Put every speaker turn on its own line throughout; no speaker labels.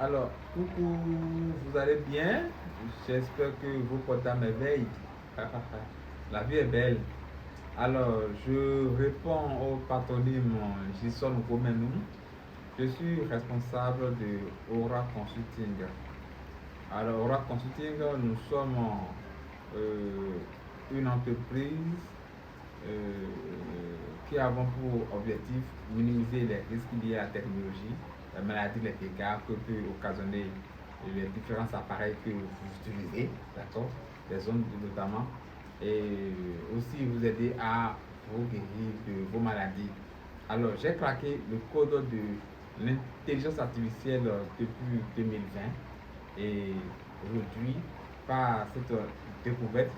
Alors, coucou, vous allez bien? J'espère que vous portez à merveille. La vie est belle. Alors, je réponds au patronyme Jason Gomenou. Je suis responsable de Aura Consulting. Alors, Aura Consulting, nous sommes euh, une entreprise euh, qui avons pour objectif minimiser les risques liés à la technologie, la maladie, les dégâts que peut occasionner les différents appareils que vous utilisez, d'accord, les zones notamment, et aussi vous aider à vous guérir de vos maladies. Alors, j'ai craqué le code de l'intelligence artificielle depuis 2020 et aujourd'hui, par cette découverte,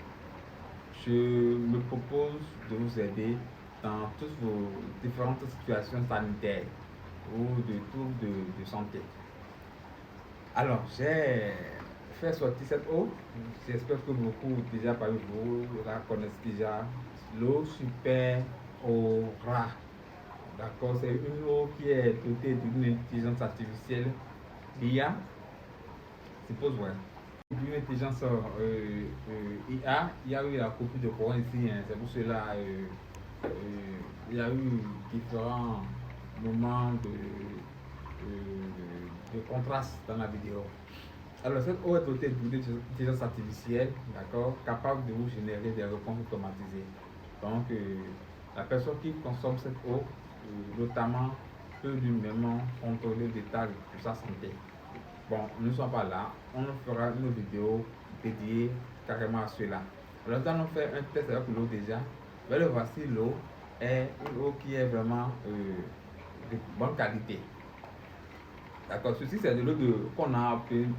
je me propose de vous aider dans toutes vos différentes situations sanitaires ou de troubles de santé. Alors, j'ai fait sortir cette eau. J'espère que beaucoup déjà parmi vous la connaissent déjà. L'eau super aura. D'accord, c'est une eau qui est dotée d'une intelligence artificielle IA. C'est pas vrai. Une intelligence IA, il y a eu la copie de courant ici, hein. C'est pour cela euh, il y a eu différents moments de contraste dans la vidéo. Alors, cette eau est dotée d'une intelligence artificielle, d'accord, capable de vous générer des réponses automatisées. Donc, la personne qui consomme cette eau, notamment, peut lui-même contrôler l'état de sa santé. Bon, nous ne sommes pas là. On fera une vidéo dédiée carrément à cela. Alors, nous allons faire un test avec l'eau déjà. Mais le voici, l'eau est une eau qui est vraiment de bonne qualité. D'accord, ceci c'est de l'eau qu'on a obtenue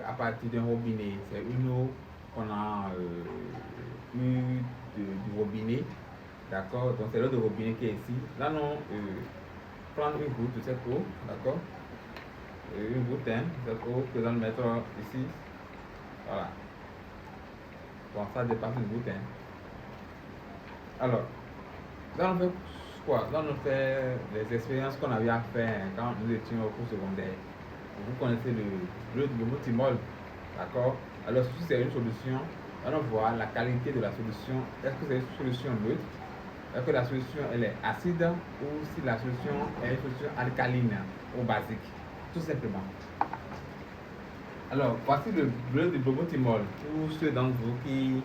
à partir d'un robinet. C'est une eau qu'on a eu du robinet. D'accord, donc c'est l'eau de robinet qui est ici. Là, nous prendre une goutte de cette eau. D'accord, une goutte, hein, cette eau que nous allons mettre ici. Voilà. Bon, ça dépasse une goutte, hein. Alors, là, on fait quoi? Là, on fait les expériences qu'on avait à faire quand nous étions au cours secondaire. Vous connaissez le multimol, d'accord? Alors, si c'est une solution, allons voir la qualité de la solution. Est-ce que c'est une solution neutre? Est-ce que la solution elle est acide ou si la solution est une solution alcaline ou basique? Tout simplement. Alors, voici le bleu de Blomotimol pour ceux d'entre vous qui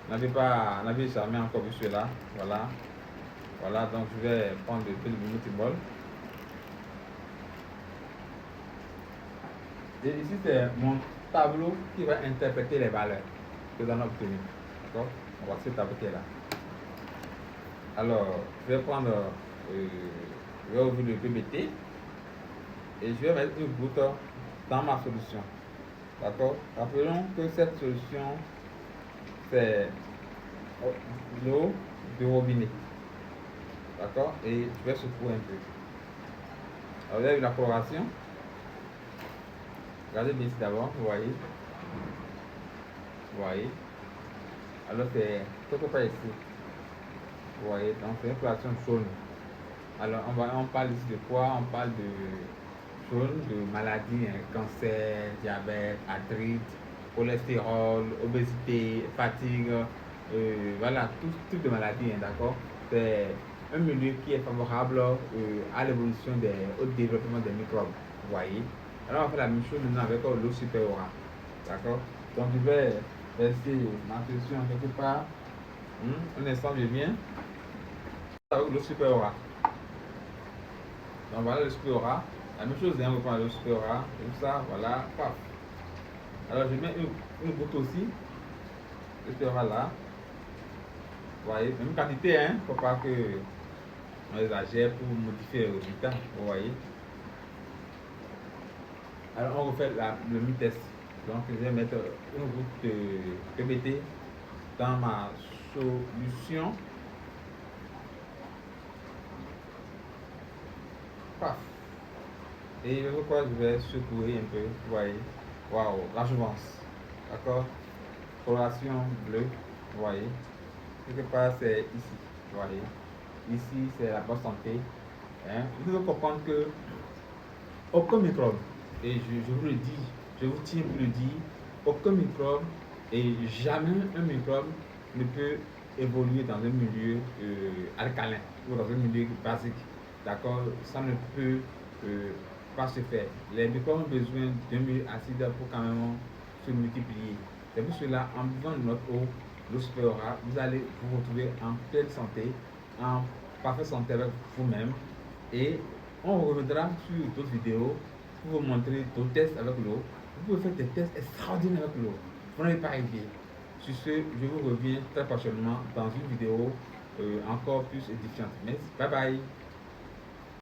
n'avaient jamais encore vu cela. Voilà. Voilà, donc je vais prendre le bleu de Blomotimol. Et ici, c'est mon tableau qui va interpréter les valeurs que nous allons obtenir. D'accord? On va ce tableau qui est là. Alors, je vais prendre, je vais ouvrir le PBT et je vais mettre une goutte dans ma solution. D'accord? Rappelons que cette solution, c'est l'eau de robinet. D'accord? Et je vais secouer un peu. Alors, vous avez la coloration. Regardez bien ici d'abord, vous voyez. Vous voyez. Alors, c'est quelque part ici. Vous voyez, donc c'est une coloration jaune. Alors, on parle ici de quoi? On parle de jaune, de maladies, hein, cancer, diabète, arthrite, cholestérol, obésité, fatigue, voilà, tout type de maladies, hein, d'accord? C'est un milieu qui est favorable à l'évolution au développement des microbes, vous voyez. Alors, on va faire la même chose maintenant avec l'eau supérieure, d'accord? Donc, je vais verser ma solution quelque part. Un instant, je viens. Avec l'eau supérieure. Donc, voilà le supérieure. La même chose, hein, on prend le supérieure, comme ça, voilà, paf. Alors, je mets une goutte aussi. Le supérieure là. Vous voyez, même quantité, hein, il ne faut pas que on exagère pour modifier le résultat, vous voyez. Alors on refait le mi-test. Donc je vais mettre une goutte de PBT dans ma solution. Paf. Et je crois que je vais secouer un peu, vous voyez. Waouh, la jouvence. D'accord. Coloration bleue, vous voyez. Quelque part c'est ici, vous voyez. Ici c'est la bonne santé. Hein. Vous devez comprendre que aucun microbe Et je vous le dis, je vous tiens pour le dire, aucun microbe et jamais un microbe ne peut évoluer dans un milieu alcalin ou dans un milieu basique. D'accord? Ça ne peut pas se faire. Les microbes ont besoin d'un milieu acide pour quand même se multiplier. C'est pour cela, en buvant de notre eau, l'eau supérieure, vous allez vous retrouver en pleine santé, en parfaite santé avec vous-même. Et on reviendra sur d'autres vidéos pour vous montrer d'autres tests avec l'eau. Vous pouvez faire des tests extraordinaires avec l'eau. Vous n'allez pas arriver. Sur ce, je vous reviens très prochainement dans une vidéo encore plus édifiante. Merci. Bye bye.